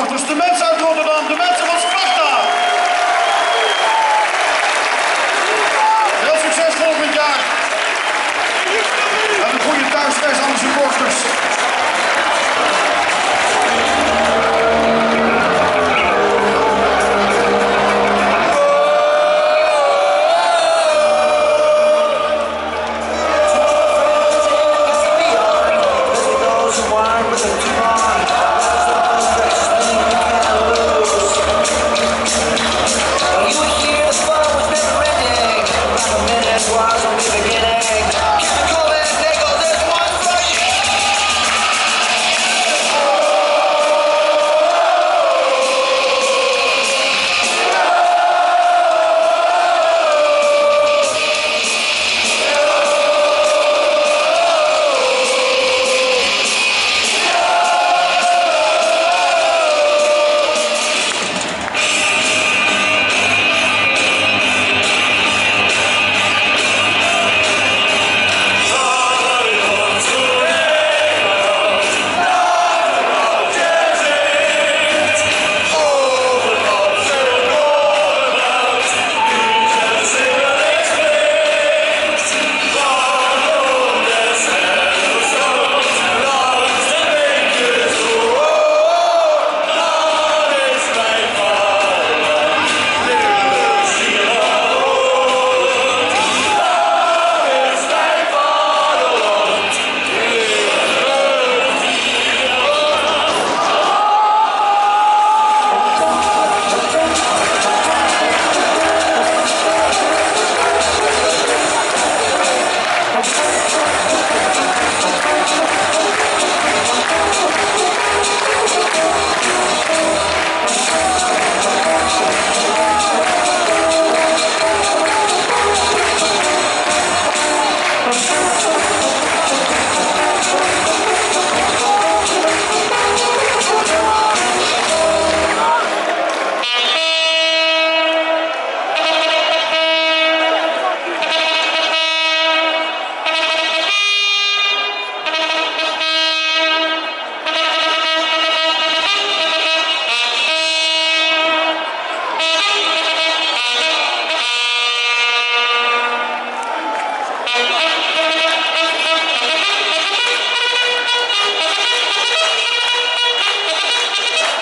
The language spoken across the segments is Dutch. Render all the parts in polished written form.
supporters, de mensen uit Rotterdam, de mensen van Sparta. Heel succes volgend jaar. En een goede thuisreis aan de supporters.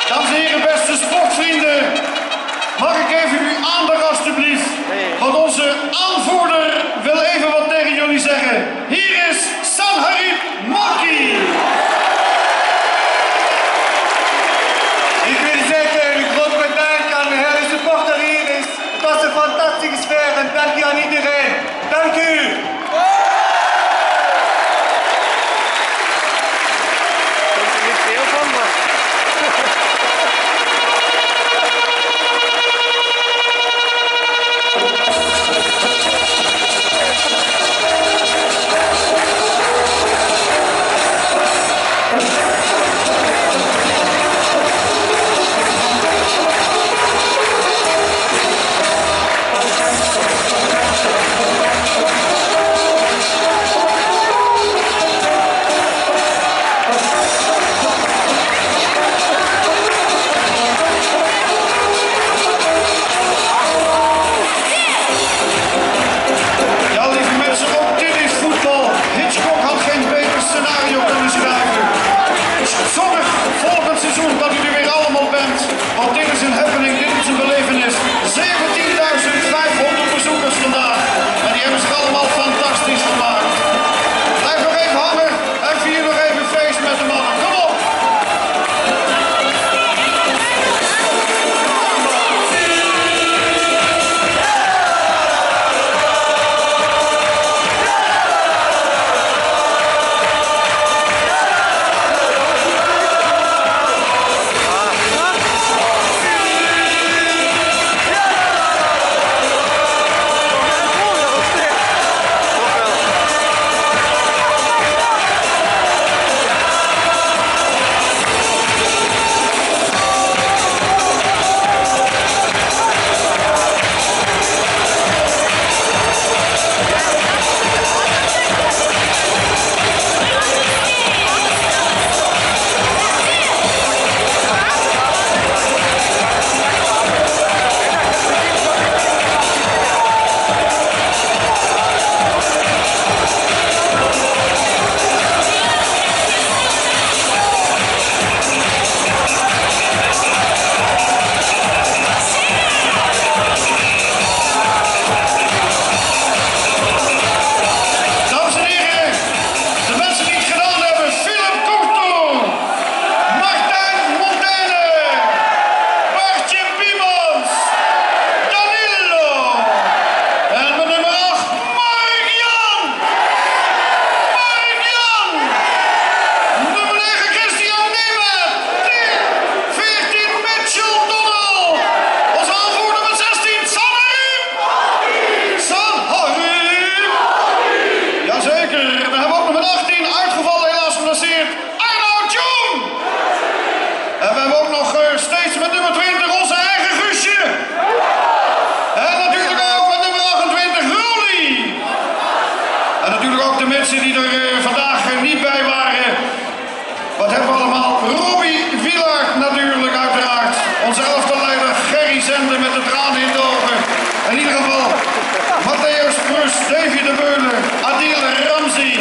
Dames en heren, beste sportvrienden, mag ik even uw aandacht alstublieft? Want onze aanvoerder wil even wat tegen jullie zeggen. Hier is Sanharib Malki. Ik wil zeggen, een groot bedankt aan de hele supporter hier is. Het was een fantastische sfeer en dank je aan iedereen. Dank u! Er komt er niet veel van, maar... En natuurlijk ook de mensen die er vandaag niet bij waren. Wat hebben we allemaal? Robbie Wielaert natuurlijk uiteraard. Onze elftalleider Gerry Zende met de tranen in de ogen. In ieder geval Matthäus Prus, Davy de Beulen, Adil Ramzi,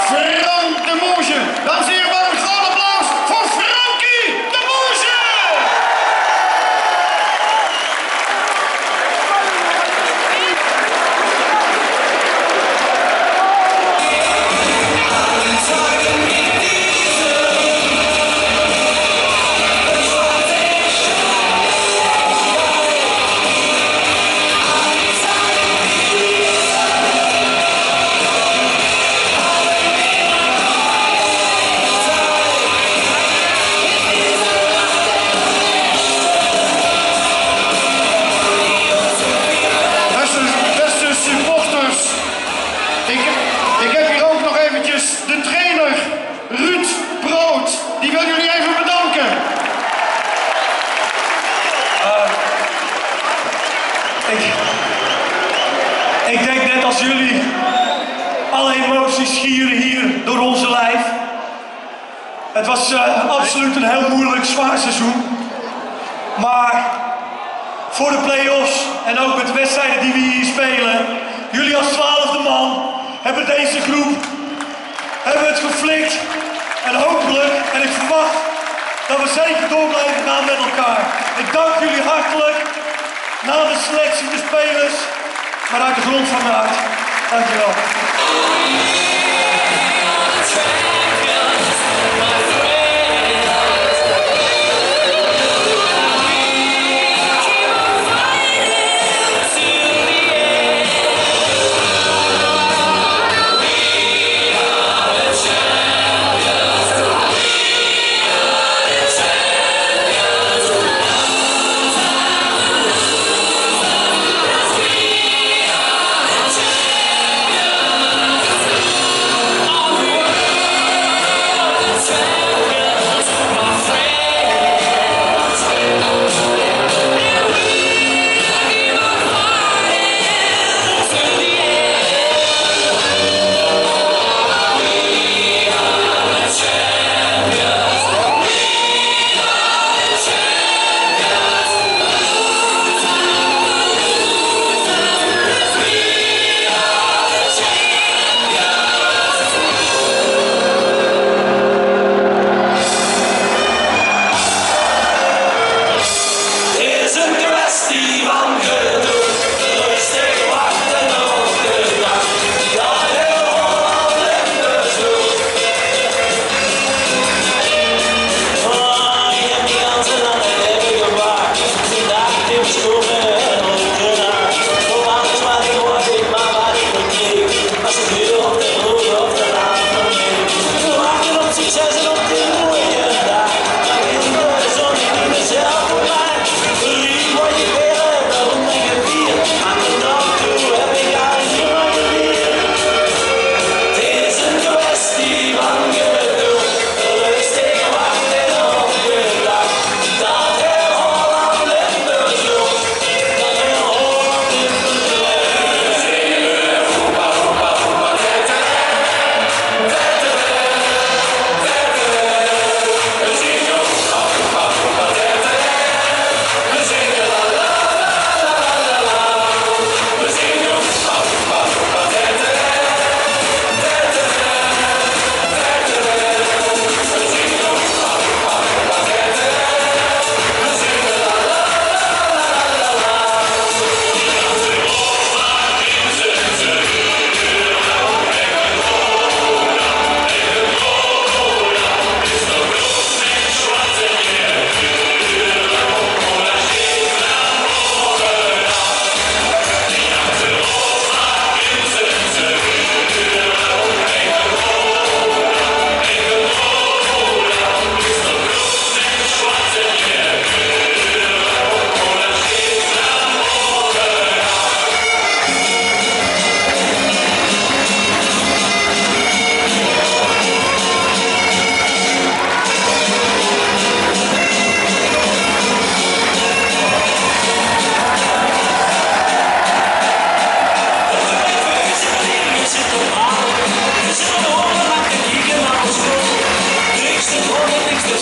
Frank de Moesje. Dames en heren, maar een groot applaus voor Frankie de Moesje! Ik heb hier ook nog eventjes de trainer Ruud Brood. Die wil jullie even bedanken. Ik denk net als jullie, alle emoties gieren hier door onze lijf. Het was absoluut een heel moeilijk, zwaar seizoen. Maar voor de play-offs en ook met de wedstrijden die we hier spelen, jullie als 12e man hebben deze groep het geflikt. En hopelijk, en ik verwacht, dat we zeker door blijven gaan met elkaar. Ik dank jullie hartelijk, namens de selectie, de spelers, maar uit de grond van mijn hart. Dankjewel.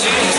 zin.